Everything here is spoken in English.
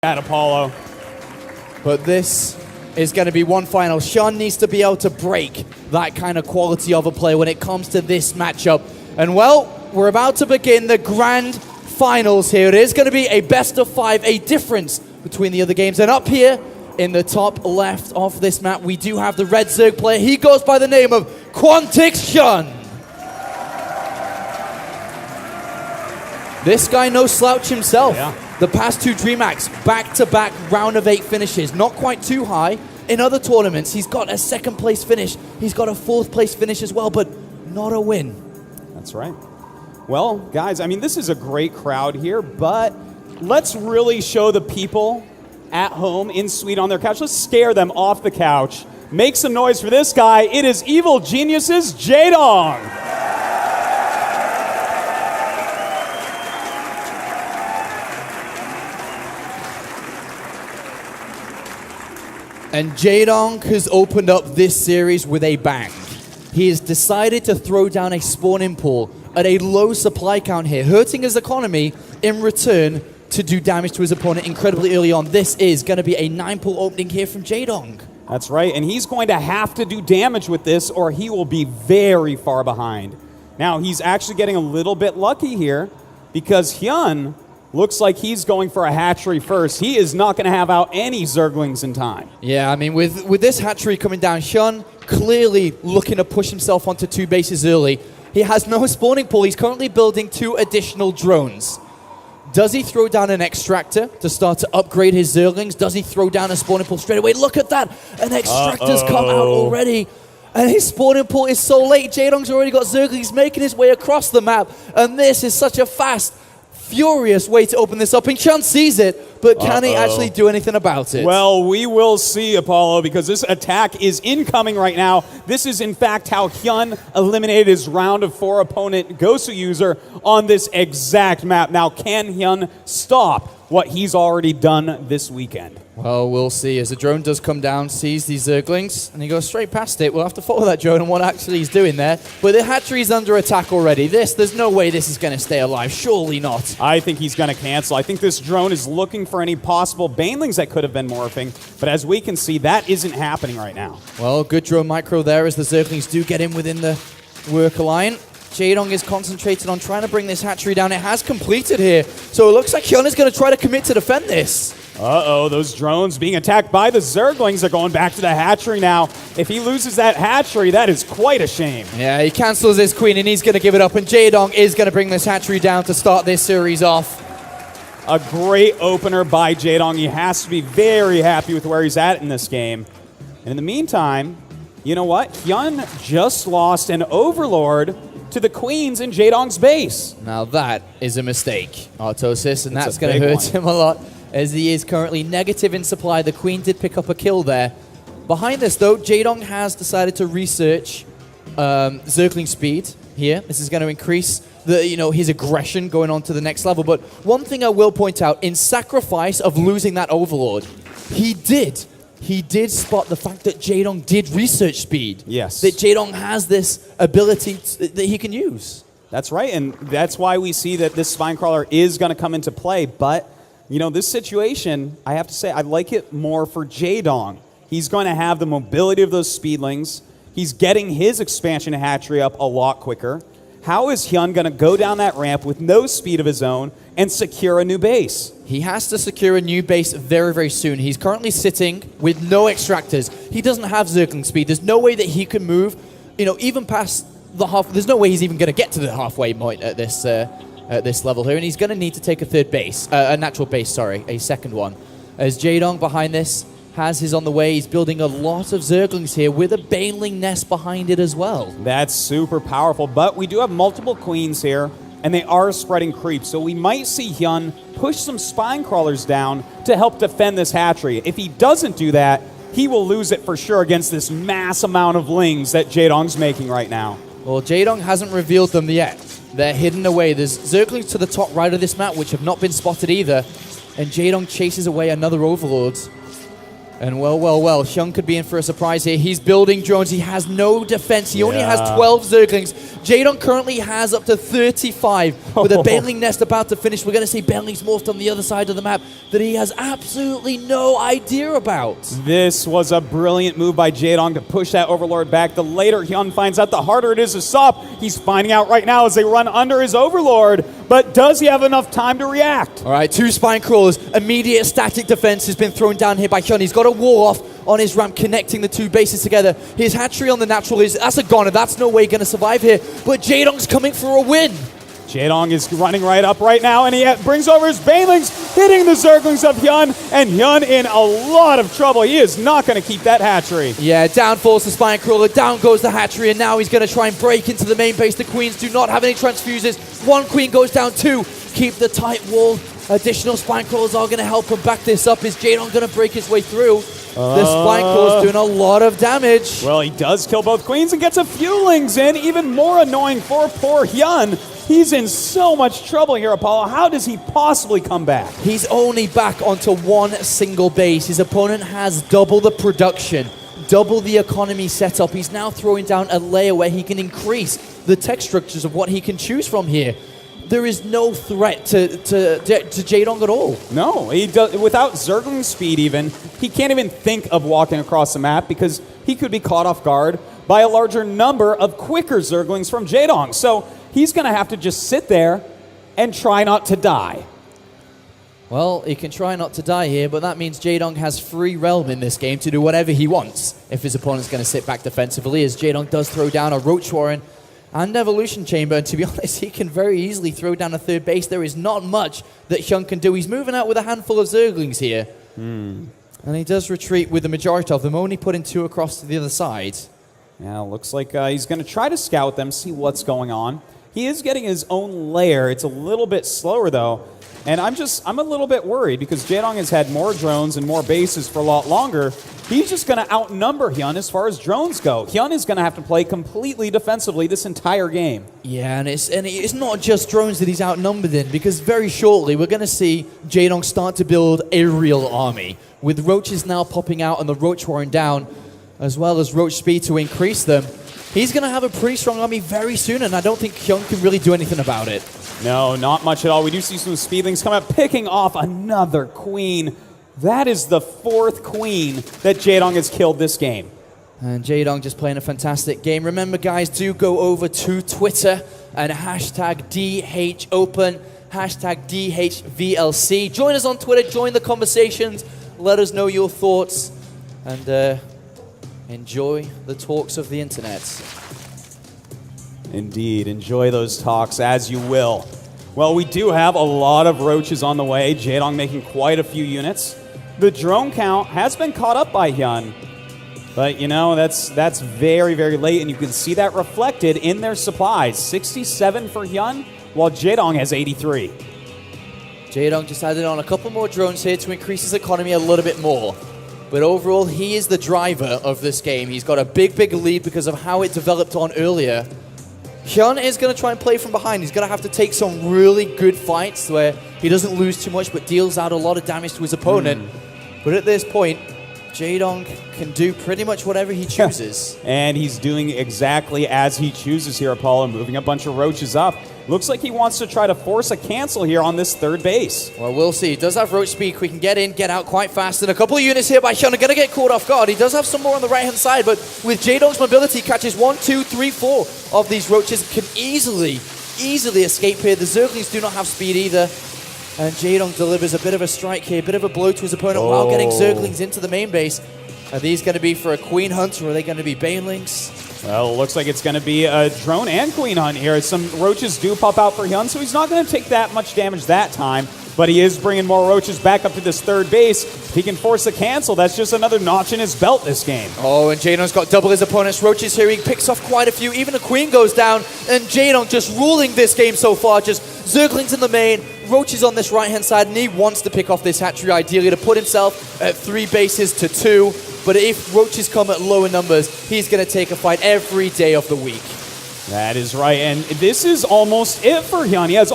at Apollo. But this is going to be one final. Hyun needs to be able to break that kind of quality of a play when it comes to this matchup. And well, we're about to begin the grand finals here. It is going to be a best of 5, a difference between the other games. And up here in the top left of this map, we do have the red Zerg player. He goes by the name of Quantix Hyun. This guy no slouch himself. Yeah. The past two DreamHacks, back-to-back round of 8 finishes. Not quite too high. In other tournaments, he's got a second place finish. He's got a fourth place finish as well, but not a win. That's right. Well, guys, I mean, this is a great crowd here, but let's really show the people at home in suite on their couch. Let's scare them off the couch. Make some noise for this guy. It is Evil Genius's Jaedong. And Jaedong has opened up this series with a bang. He has decided to throw down a spawning pool at a low supply count here, hurting his economy in return to do damage to his opponent incredibly early on. This is going to be a 9-pool opening here from Jaedong. That's right, and he's going to have to do damage with this or he will be very far behind. Now, he's actually getting a little bit lucky here because Hyun looks like he's going for a hatchery first. He is not going to have out any Zerglings in time. Yeah, I mean, with this hatchery coming down, Hyun clearly looking to push himself onto 2 bases early. He has no spawning pool. He's currently building 2 additional drones. Does he throw down an extractor to start to upgrade his Zerglings? Does he throw down a spawning pool straight away? Look at that. An extractor's come out already. And his spawning pool is so late. Jaedong's already got Zerglings making his way across the map. And this is such a fast, furious way to open this up. And Hyun sees it, but can he actually do anything about it? Well, we will see, Apollo, because this attack is incoming right now. This is, in fact, how Hyun eliminated his round of 4 opponent Gosu user on this exact map. Now, can Hyun stop what he's already done this weekend? Well, we'll see. As the drone does come down, sees these Zerglings, and he goes straight past it. We'll have to follow that drone and what actually he's doing there. But the hatchery's under attack already. There's no way this is going to stay alive. Surely not. I think he's going to cancel. I think this drone is looking for any possible banelings that could have been morphing. But as we can see, that isn't happening right now. Well, good drone micro there as the Zerglings do get in within the worker line. Jaedong is concentrated on trying to bring this hatchery down. It has completed here. So it looks like Hyun is going to try to commit to defend this. Uh-oh, those drones being attacked by the Zerglings are going back to the hatchery now. If he loses that hatchery, that is quite a shame. Yeah, he cancels his queen and he's going to give it up. And Jaedong is going to bring this hatchery down to start this series off. A great opener by Jaedong. He has to be very happy with where he's at in this game. And in the meantime, you know what? Hyun just lost an Overlord to the Queens in Jaedong's base. Now that is a mistake, Artosis, and that's going to hurt him a lot as he is currently negative in supply. The Queen did pick up a kill there. Behind this, though, Jaedong has decided to research Zergling speed here. This is going to increase his aggression going on to the next level. But one thing I will point out, in sacrifice of losing that Overlord, he did spot the fact that Jaedong did research speed. Yes. That Jaedong has this ability that he can use. That's right, and that's why we see that this Spinecrawler is going to come into play. But, this situation, I have to say, I like it more for Jaedong. He's going to have the mobility of those speedlings. He's getting his expansion hatchery up a lot quicker. How is Hyun going to go down that ramp with no speed of his own and secure a new base? He has to secure a new base very, very soon. He's currently sitting with no extractors. He doesn't have Zergling speed. There's no way that he can move, even past the half. There's no way he's even going to get to the halfway point at this level here. And he's going to need to take a third base, a natural base, sorry, a second one. As Jaedong behind this has his on the way. He's building a lot of Zerglings here with a Baneling nest behind it as well. That's super powerful, but we do have multiple Queens here, and they are spreading creep, so we might see Hyun push some Spinecrawlers down to help defend this hatchery. If he doesn't do that, he will lose it for sure against this mass amount of lings that Jaedong's making right now. Well, Jaedong hasn't revealed them yet. They're hidden away. There's Zerglings to the top right of this map, which have not been spotted either, and Jaedong chases away another Overlord. And well, Hyun could be in for a surprise here. He's building drones. He has no defense. He only has 12 Zerglings. Jaedong currently has up to 35 with a Baneling Nest about to finish. We're going to see Banelings morphed on the other side of the map that he has absolutely no idea about. This was a brilliant move by Jaedong to push that Overlord back. The later Hyun finds out, the harder it is to stop. He's finding out right now as they run under his Overlord, but does he have enough time to react? All right, 2 Spine Crawlers. Immediate static defense has been thrown down here by Hyun. He's got a wall off on his ramp connecting the 2 bases together. His hatchery on the natural that's a goner. That's no way going to survive here. But Jaedong's coming for a win. Jaedong is running right up right now, and he brings over his Banelings, hitting the Zerglings of Hyun, and Hyun in a lot of trouble. He is not going to keep that hatchery. Yeah, down falls the Spine Crawler, down goes the hatchery, and now he's going to try and break into the main base. The Queens do not have any transfuses. 1 Queen goes down, 2. Keep the tight wall. Additional Spine Crawlers are going to help him back this up. Is Jaedong going to break his way through? The Spine Crawler's doing a lot of damage. Well, he does kill both Queens and gets a few Lings in. Even more annoying for poor Hyun. He's in so much trouble here, Apollo. How does he possibly come back? He's only back onto 1 single base. His opponent has double the production, double the economy setup. He's now throwing down a layer where he can increase the tech structures of what he can choose from here. There is no threat to Jaedong at all. No, he does, without Zergling speed even, he can't even think of walking across the map because he could be caught off guard by a larger number of quicker Zerglings from Jaedong. So he's going to have to just sit there and try not to die. Well, he can try not to die here, but that means Jaedong has free realm in this game to do whatever he wants if his opponent's going to sit back defensively, as Jaedong does throw down a Roach Warren and Evolution Chamber, and to be honest, he can very easily throw down a 3rd base. There is not much that Hyun can do. He's moving out with a handful of Zerglings here. And he does retreat with the majority of them, only putting 2 across to the other side. Yeah, looks like he's going to try to scout them, see what's going on. He is getting his own lair. It's a little bit slower, though. And I'm a little bit worried because Jaedong has had more drones and more bases for a lot longer. He's just going to outnumber Hyun as far as drones go. Hyun is going to have to play completely defensively this entire game. Yeah, and it's not just drones that he's outnumbered in, because very shortly we're going to see Jaedong start to build a real army, with Roaches now popping out and the Roach Warren down, as well as Roach speed to increase them. He's going to have a pretty strong army very soon, and I don't think Hyun can really do anything about it. No, not much at all. We do see some Speedlings come up, picking off another Queen. That is the 4th Queen that Jaedong has killed this game. And Jaedong just playing a fantastic game. Remember, guys, do go over to Twitter and hashtag DHOpen, hashtag DHVLC. Join us on Twitter, join the conversations, let us know your thoughts, and enjoy the talks of the internet. Indeed, enjoy those talks as you will. Well, we do have a lot of Roaches on the way. Jaedong making quite a few units. The drone count has been caught up by Hyun, but you know, that's very, very late, and you can see that reflected in their supplies. 67 for Hyun, while Jaedong has 83. Jaedong just added on a couple more drones here to increase his economy a little bit more. But overall, he is the driver of this game. He's got a big, big lead because of how it developed on earlier. Hyun is going to try and play from behind. He's going to have to take some really good fights where he doesn't lose too much but deals out a lot of damage to his opponent. But at this point, Jaedong can do pretty much whatever he chooses. And he's doing exactly as he chooses here, Apollo, moving a bunch of Roaches up. Looks like he wants to try to force a cancel here on this 3rd base. Well, we'll see. He does have Roach speed. We can get in, get out quite fast. And a couple of units here by Hyun are going to get caught off guard. He does have some more on the right-hand side, but with Jaedong's mobility, he catches 1, 2, 3, 4 of these Roaches. Can easily escape here. The Zerglings do not have speed either. And Jaedong delivers a bit of a strike here, a bit of a blow to his opponent while getting Zerglings into the main base. Are these going to be for a Queen Hunt, or are they going to be Banelings? Well, it looks like it's going to be a drone and Queen Hunt here. Some Roaches do pop out for Hyun, so he's not going to take that much damage that time. But he is bringing more Roaches back up to this 3rd base. If he can force a cancel, that's just another notch in his belt this game. Oh, and Jaedong's got double his opponent's Roaches here. He picks off quite a few. Even a Queen goes down. And Jaedong just ruling this game so far. Just Zerglings in the main, Roaches on this right-hand side, and he wants to pick off this hatchery ideally to put himself at 3 bases to 2. But if Roaches come at lower numbers, he's going to take a fight every day of the week. That is right, and this is almost it for Hyun. He has